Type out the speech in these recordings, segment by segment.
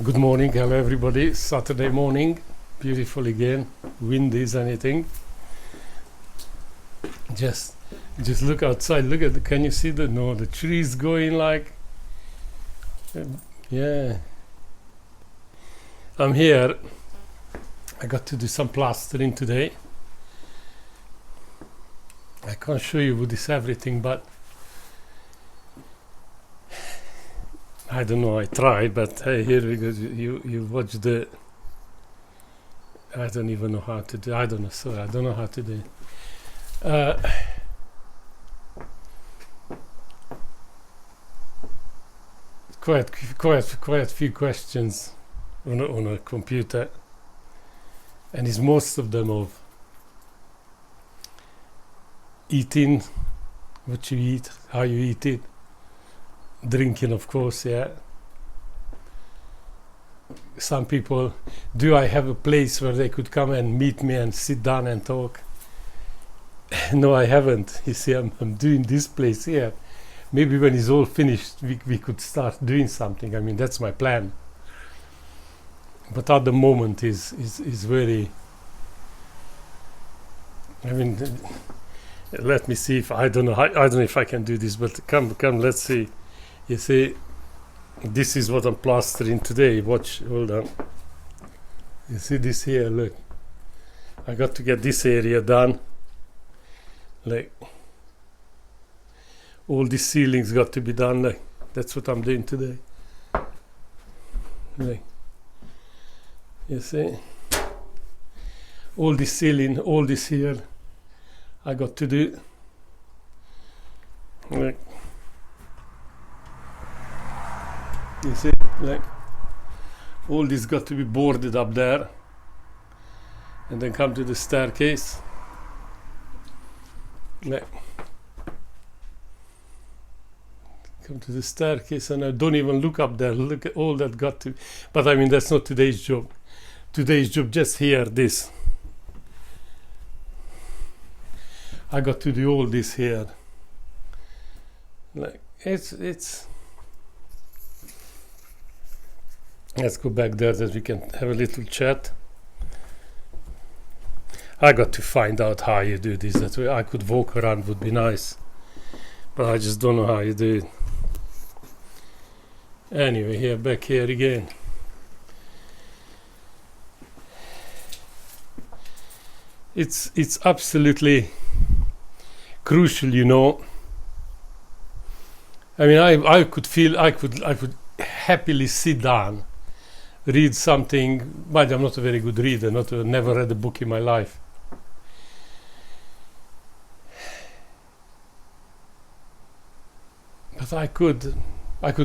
Good morning, hello everybody. Saturday morning, beautiful again. Wind is anything. Just look outside. Look at the. Can you see the? No, the trees going like. Yeah. I'm here. I got to do some plastering today. I can't show you with this everything, but I don't know. I tried, but hey, here we go. You watch the. I don't even know how to do. I don't know. Sorry, I don't know how to do. Quite few questions on a computer, and it's most of them of eating, what you eat, how you eat it, drinking, of course, yeah. Some people, do I have a place where they could come and meet me and sit down and talk? No, I haven't. You see, I'm doing this place here. Maybe when it's all finished, we could start doing something. I mean, that's my plan. But at the moment is very. I mean, let me see if I don't know. I don't know if I can do this, but come. Let's see. You see, this is what I'm plastering today. Watch. Hold on. You see this here? Look. I got to get this area done. Like. All these ceilings got to be done. Like that's what I'm doing today. Like, you see, all this ceiling, all this here, I got to do. Like, you see, like, all this got to be boarded up there, and then come to the staircase. Like. Come to the staircase, and I don't even look up there. Look at all that got to. But I mean, that's not today's job. Today's job, just here, this. I got to do all this here. Like it's. Let's go back there that we can have a little chat. I got to find out how you do this. That way I could walk around, would be nice. But I just don't know how you do it. Anyway, here, back here again. It's absolutely crucial, you know. I mean, I could happily sit down, read something. But I'm not a very good reader. Never read a book in my life. But I could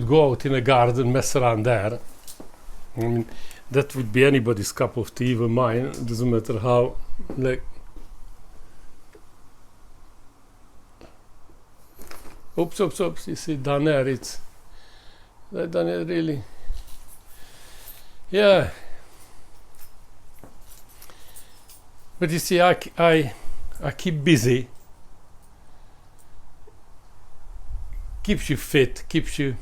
go out in a garden, mess around there. I mean, that would be anybody's cup of tea, even mine. It doesn't matter how, like. Oops. You see, down there, down there really. Yeah. But you see, I keep busy. Keeps you fit, keeps you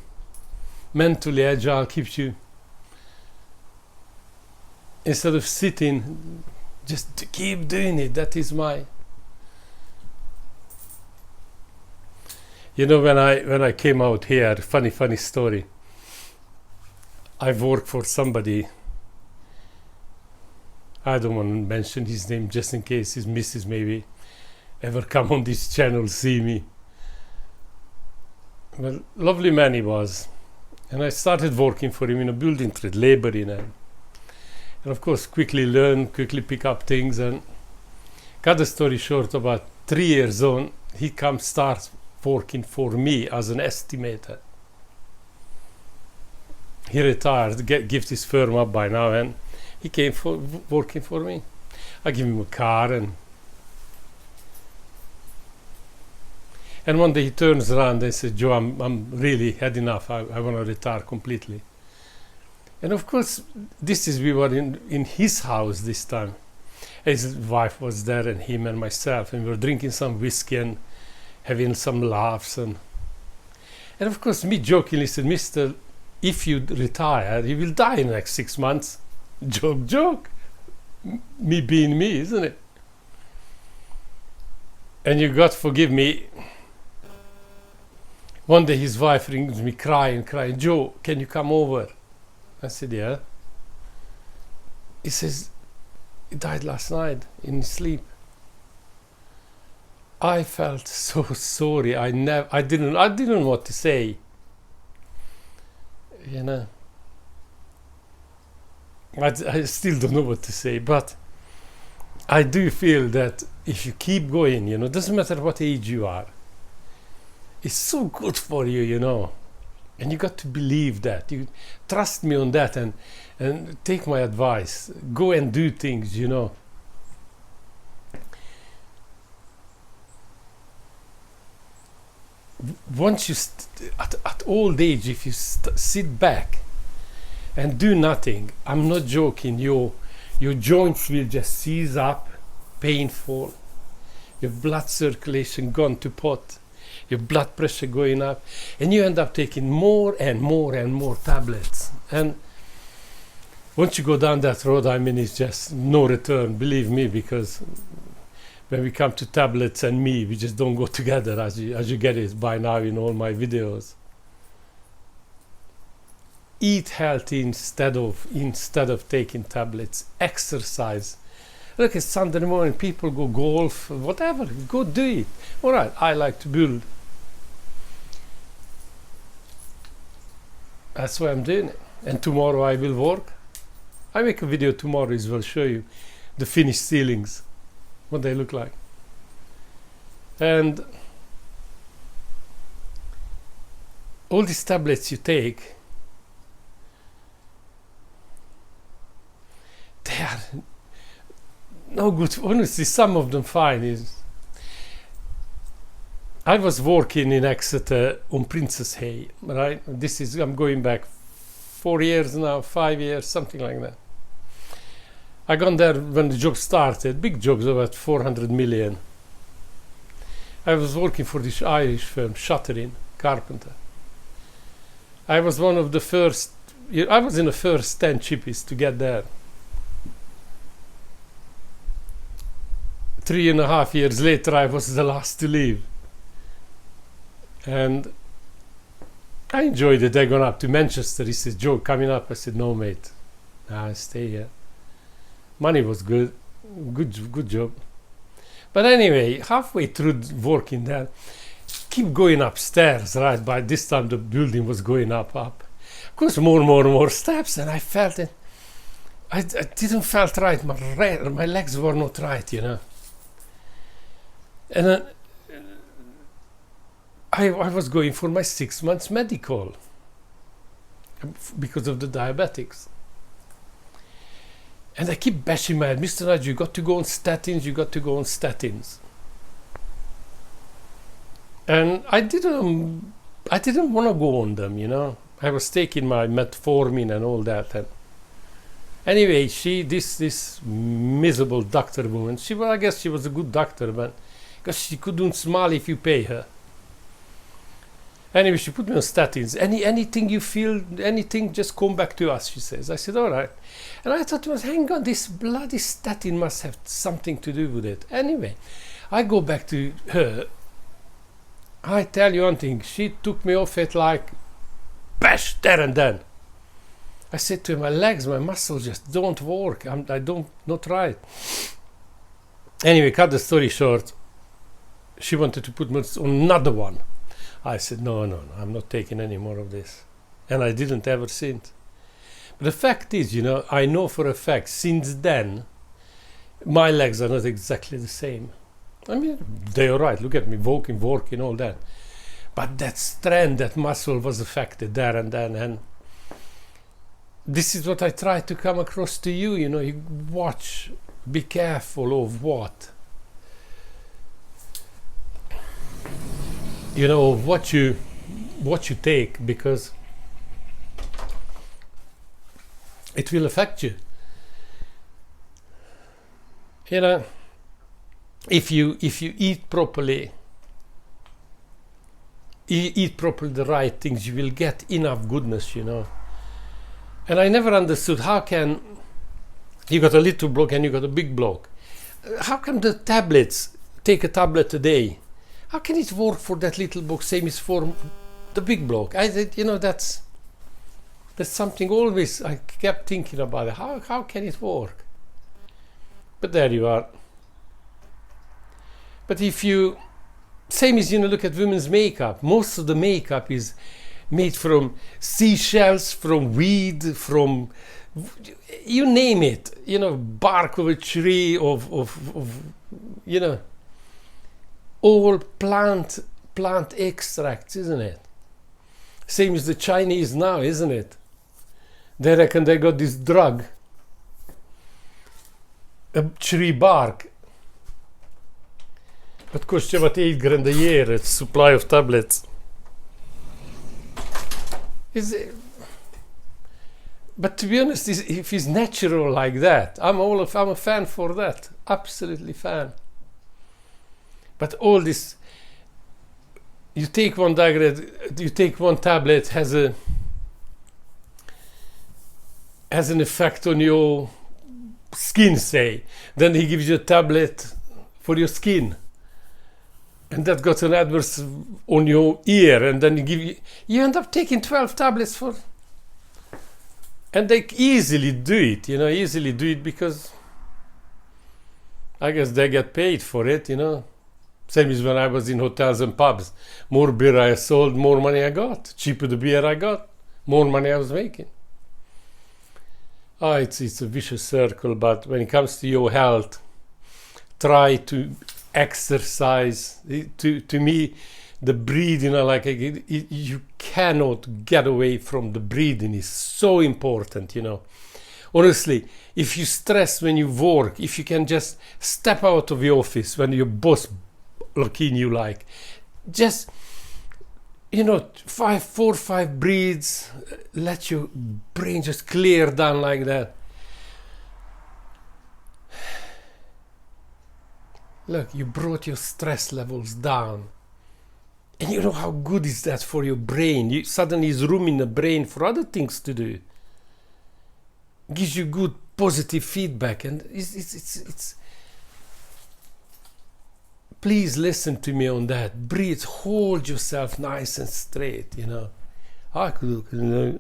mentally agile, keeps you, instead of sitting, just to keep doing it. That is my, you know, when I came out here, funny story. I worked for somebody, I don't want to mention his name just in case his missus maybe ever come on this channel, see me. Well, lovely man he was, and I started working for him in a building trade, laboring, and of course quickly learn, quickly pick up things, and cut the story short, about 3 years on, he starts working for me as an estimator. He retired, gives his firm up by now, and he came working for me. I give him a car, and one day he turns around and says, "Joe, I'm really had enough. I want to retire completely." And of course, we were in his house this time. His wife was there, and him and myself, and we were drinking some whiskey and having some laughs. And of course, me jokingly said, "Mister, if you retire, you will die in the next 6 months. Joke, joke. Me being me, isn't it? And you got to forgive me. One day his wife rings me crying, Joe, can you come over? I said, yeah. He says, he died last night in his sleep. I felt so sorry. I didn't know what to say. You know. I still don't know what to say, but I do feel that if you keep going, you know, doesn't matter what age you are, it's so good for you, you know. And you got to believe that. You trust me on that and take my advice. Go and do things, you know. Once you at old age, if you sit back and do nothing, I'm not joking, your joints will just seize up, painful, your blood circulation gone to pot, your blood pressure going up, and you end up taking more and more and more tablets. And once you go down that road, I mean, it's just no return, believe me, because when we come to tablets and me, we just don't go together, as you get it by now in all my videos. Eat healthy instead of taking tablets. Exercise. Look, it's Sunday morning, people go golf, whatever, go do it. All right, I like to build. That's why I'm doing it. And tomorrow I will work. I make a video tomorrow as well, show you the finished ceilings, what they look like. And all these tablets you take, they are no good. Honestly, some of them fine. I was working in Exeter on Princess Hay, right? I'm going back 4 years now, 5 years, something like that. I gone there when the job started, big jobs, about 400 million. I was working for this Irish firm, Shuttering, carpenter. I was one of the first, I was in the first 10 chippies to get there. 3.5 years later, I was the last to leave. And I enjoyed it. They gone up to Manchester. He said, Joe, coming up? I said, no, mate. I stay here. Money was good. Good job. But anyway, halfway through working there, keep going upstairs, right? By this time, the building was going up. Of course, more steps. And I felt it. I didn't felt right. My legs were not right, you know. And then I was going for my 6 months medical because of the diabetics. And I keep bashing my head, Mr. Nagy, you got to go on statins, you got to go on statins. And I didn't want to go on them, you know. I was taking my metformin and all that. And anyway, this miserable doctor woman, I guess she was a good doctor, but because she couldn't smile if you pay her. Anyway, she put me on statins. Anything you feel, anything, just come back to us, she says. I said, all right. And I thought, hang on, this bloody statin must have something to do with it. Anyway, I go back to her. I tell you one thing, she took me off it like, bash, there and then. I said to her, my legs, my muscles just don't work. Not right. Anyway, cut the story short, she wanted to put me on another one. I said, no, I'm not taking any more of this. And I didn't ever since. But the fact is, you know, I know for a fact, since then, my legs are not exactly the same. I mean, they're all right. Look at me, walking, all that. But that strength, that muscle was affected there and then. And this is what I try to come across to you. You know, you watch, be careful of what. You know, what you take, because it will affect you. You know, if you eat properly, eat properly the right things, you will get enough goodness, you know. And I never understood, how can you got a little block and you got a big block? How come the tablets, take a tablet a day, how can it work for that little block same as for the big block? I said, you know, that's something always I kept thinking about it. How can it work? But there you are. But if you, same as, you know, look at women's makeup. Most of the makeup is made from seashells, from weed, from, you name it, you know, bark of a tree, of you know, all plant extracts, isn't it? Same as the Chinese now, isn't it? They reckon they got this drug, a tree bark. But costs you about $8,000 a year, a supply of tablets. But to be honest, if it's natural like that, I'm a fan for that. Absolutely fan. But all this, you take one tablet has an effect on your skin, say. Then he gives you a tablet for your skin. And that got an adverse on your ear, and then you end up taking 12 tablets for, and they easily do it, you know, because I guess they get paid for it, you know. Same as when I was in hotels and pubs. More beer I sold, more money I got. Cheaper the beer I got, more money I was making. It's a vicious circle, but when it comes to your health, try to exercise. To me, the breathing, you cannot get away from the breathing. Is so important, you know. Honestly, if you stress when you work, if you can just step out of the office when your boss looking you like, just, you know, 4 or 5 breaths, let your brain just clear down like that. Look, you brought your stress levels down. And you know how good is that for your brain? Suddenly there's room in the brain for other things to do. Gives you good positive feedback, and it's please listen to me on that. Breathe, hold yourself nice and straight, you know. I could look, you know,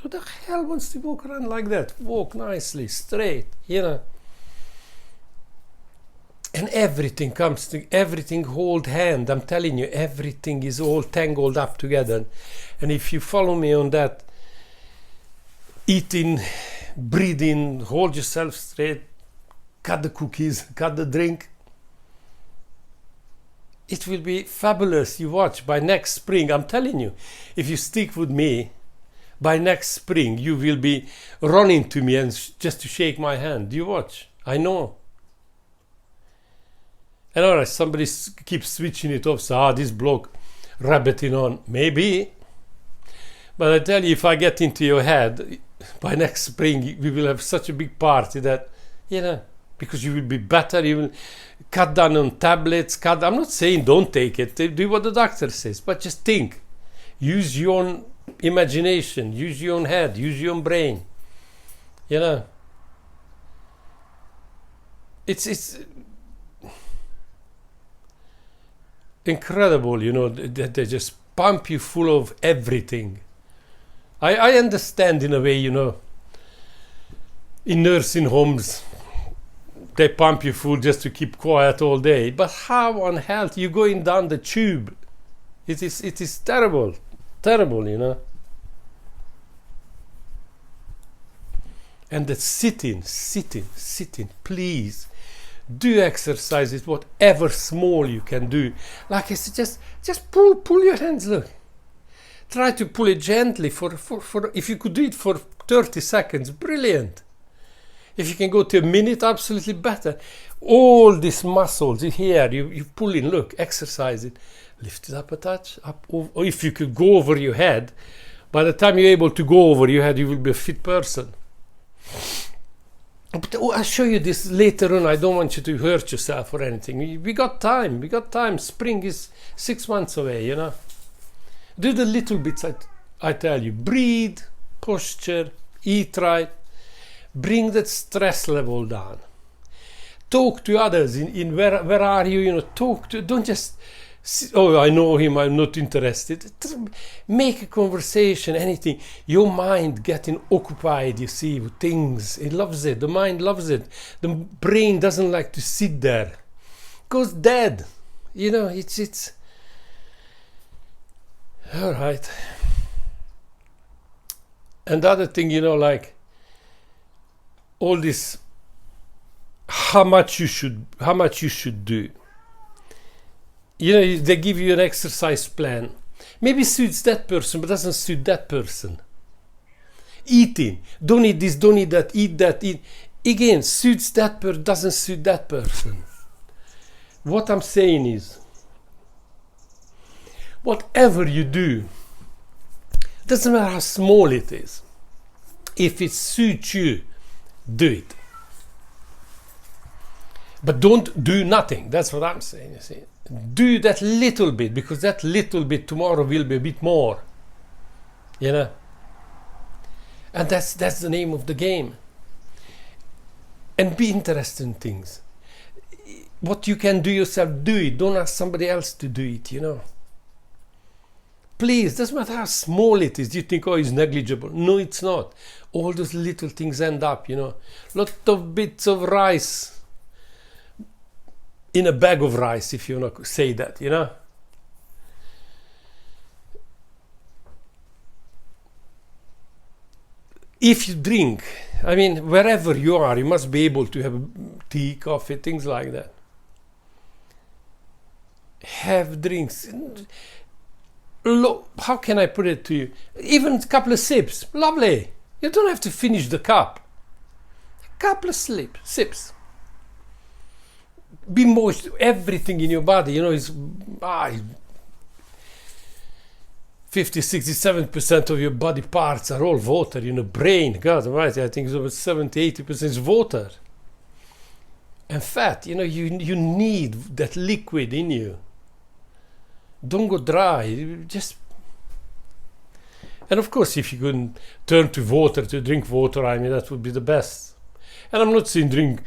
who the hell wants to walk around like that? Walk nicely, straight, you know. And everything hold hand. I'm telling you, everything is all tangled up together. And if you follow me on that, eating, breathing, hold yourself straight, cut the cookies, cut the drink, it will be fabulous. You watch, by next spring, I'm telling you, if you stick with me, by next spring, you will be running to me and just to shake my hand. You watch, I know. And alright, somebody keeps switching it off, so this bloke rabbiting on. Maybe. But I tell you, if I get into your head, by next spring, we will have such a big party that, you know, because you will be better, you will cut down on tablets, I'm not saying don't take it, do what the doctor says, but just think. Use your own imagination, use your own head, use your own brain. You know. It's incredible, you know, that they just pump you full of everything. I understand in a way, you know, in nursing homes, they pump you full just to keep quiet all day. But how unhealthy, you're going down the tube. It is terrible, you know. And that sitting, please. Do exercise it, whatever small you can do. Like I said, just pull your hands, look. Try to pull it gently for if you could do it for 30 seconds, brilliant. If you can go to a minute, absolutely better. All these muscles here, you pull in, look, exercise it. Lift it up a touch, up, over. Or if you could go over your head, by the time you're able to go over your head, you will be a fit person. But I'll show you this later on. I don't want you to hurt yourself or anything. We got time. Spring is 6 months away, you know. Do the little bits I tell you. Breathe, posture, eat right. Bring that stress level down. Talk to others in where are you, talk to, don't just, oh, I know him, I'm not interested. Make a conversation, anything. Your mind getting occupied, you see, with things. It loves it. The mind loves it. The brain doesn't like to sit there. It goes dead. It's all right. And the other thing, like all this, how much you should do. They give you an exercise plan. Maybe suits that person, but doesn't suit that person. Eating. Don't eat this, don't eat that, eat that, eat. Again, suits that person, doesn't suit that person. What I'm saying is, whatever you do, doesn't matter how small it is. If it suits you, do it. But don't do nothing. That's what I'm saying, you see. Do that little bit, because that little bit tomorrow will be a bit more. And that's the name of the game. And be interested in things. What you can do yourself, do it. Don't ask somebody else to do it, Please, doesn't matter how small it is. You think, oh, it's negligible. No, it's not. All those little things end up, lot of bits of rice in a bag of rice, if you want to say that, If you drink, wherever you are, you must be able to have tea, coffee, things like that. Have drinks. How can I put it to you? Even a couple of sips, lovely. You don't have to finish the cup. A couple of sips. Be moist, everything in your body, is 50, 60, 70% of your body parts are all water, brain, God almighty, I think it's over 70, 80% is water. And fat, you need that liquid in you. Don't go dry, just... And of course, if you can turn to water, to drink water, that would be the best. And I'm not saying drink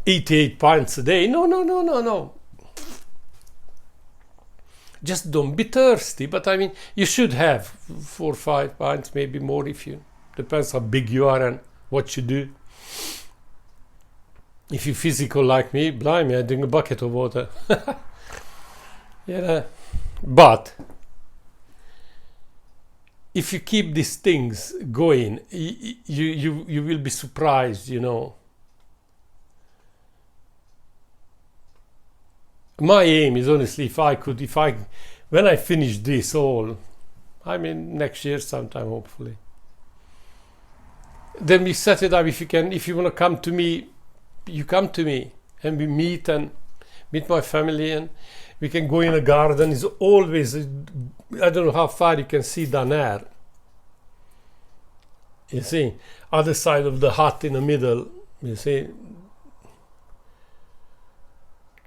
88 pints a day. No. Just don't be thirsty. But you should have 4 or 5 pints, maybe more if you... Depends how big you are and what you do. If you're physical like me, blimey, I drink a bucket of water. But if you keep these things going, you will be surprised, My aim is honestly, when I finish this all, next year sometime, hopefully. Then we set it up. If you want to come to me, you come to me, and we meet my family, and we can go in a garden. It's always, I don't know how far you can see Daner. You see, other side of the hut in the middle, you see,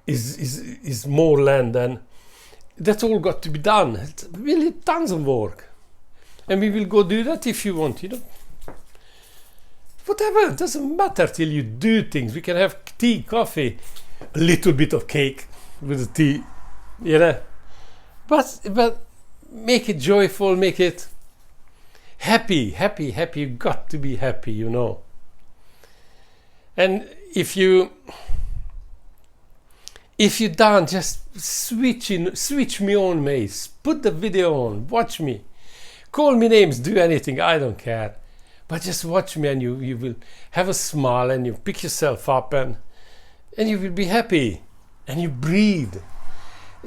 is more land, and that's all got to be done. It's really tons of work, and we will go do that if you want, Whatever, it doesn't matter till you do things. We can have tea, coffee, a little bit of cake with the tea, But make it joyful, make it happy. You've got to be happy, And if you don't, just switch me on, mate. Put the video on, watch me. Call me names, do anything, I don't care. But just watch me, and you will have a smile, and you pick yourself up, and you will be happy, and you breathe.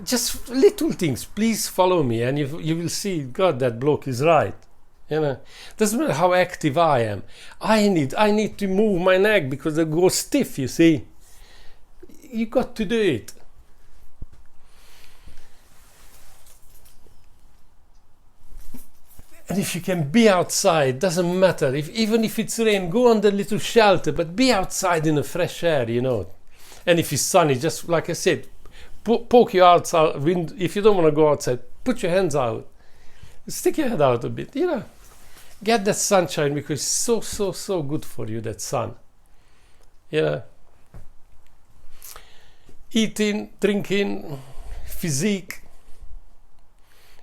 Just little things. Please follow me, and you will see, God, that bloke is right. Doesn't matter how active I am. I need to move my neck because I go stiff, you see. You got to do it. And if you can be outside, doesn't matter. Even if it's rain, go on the little shelter, but be outside in the fresh air, And if it's sunny, just like I said, poke your outside. If you don't want to go outside, put your hands out. Stick your head out a bit, get that sunshine, because it's so good for you, that sun. Eating, drinking, physique.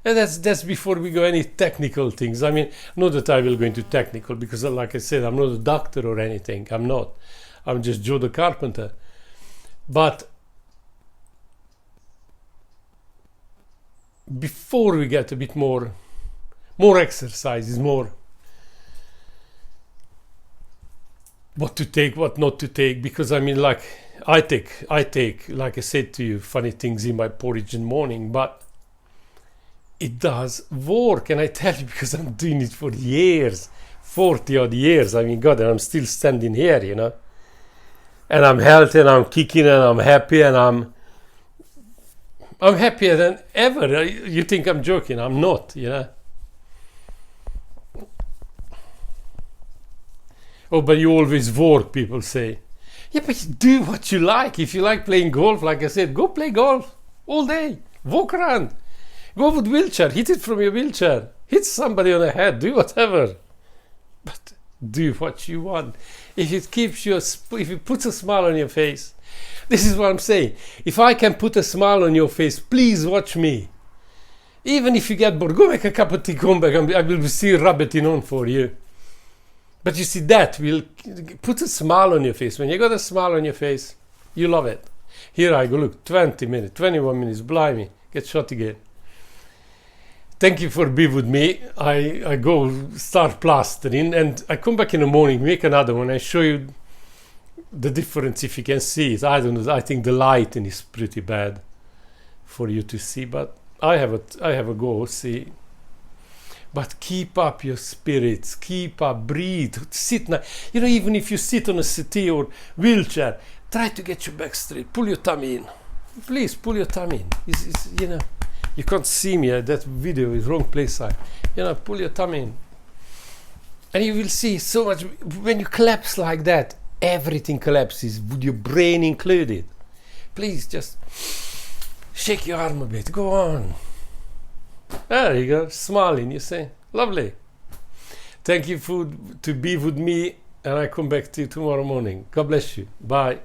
And that's before we go any technical things. I mean, not that I will go into technical, because like I said, I'm not a doctor or anything. I'm not. I'm just Joe the carpenter. But before we get a bit more exercises, more what to take, what not to take, because I mean, like I take, like I said to you, funny things in my porridge in the morning, but it does work, and I tell you, because I'm doing it for years, 40 odd years. I mean, God, and I'm still standing here, and I'm healthy, and I'm kicking, and I'm happy, and I'm happier than ever. You think I'm joking? I'm not, Oh, but you always work, people say. Yeah, but do what you like. If you like playing golf, like I said, go play golf all day. Walk around. Go with wheelchair. Hit it from your wheelchair. Hit somebody on the head. Do whatever. But do what you want. If it keeps you, if it puts a smile on your face, this is what I'm saying. If I can put a smile on your face, please watch me. Even if you get bored, go make a cup of tea, come back, and I will still rub it on for you. But you see, that will put a smile on your face. When you got a smile on your face, you love it. Here I go, look, 20 minutes, 21 minutes, blimey, get shot again. Thank you for being with me. I go start plastering, and I come back in the morning, make another one, and show you the difference, if you can see it. I don't know, I think the lighting is pretty bad for you to see, but I have a go, see. But keep up your spirits, keep up, breathe, sit now. Even if you sit on a settee or wheelchair, try to get your back straight, pull your tummy in. Please, pull your tummy in. You can't see me, that video is wrong place. Pull your tummy in. And you will see so much, when you collapse like that, everything collapses, with your brain included. Please, just shake your arm a bit, go on. There you go, smiling, you say. Lovely. Thank you to be with me, and I come back to you tomorrow morning. God bless you. Bye.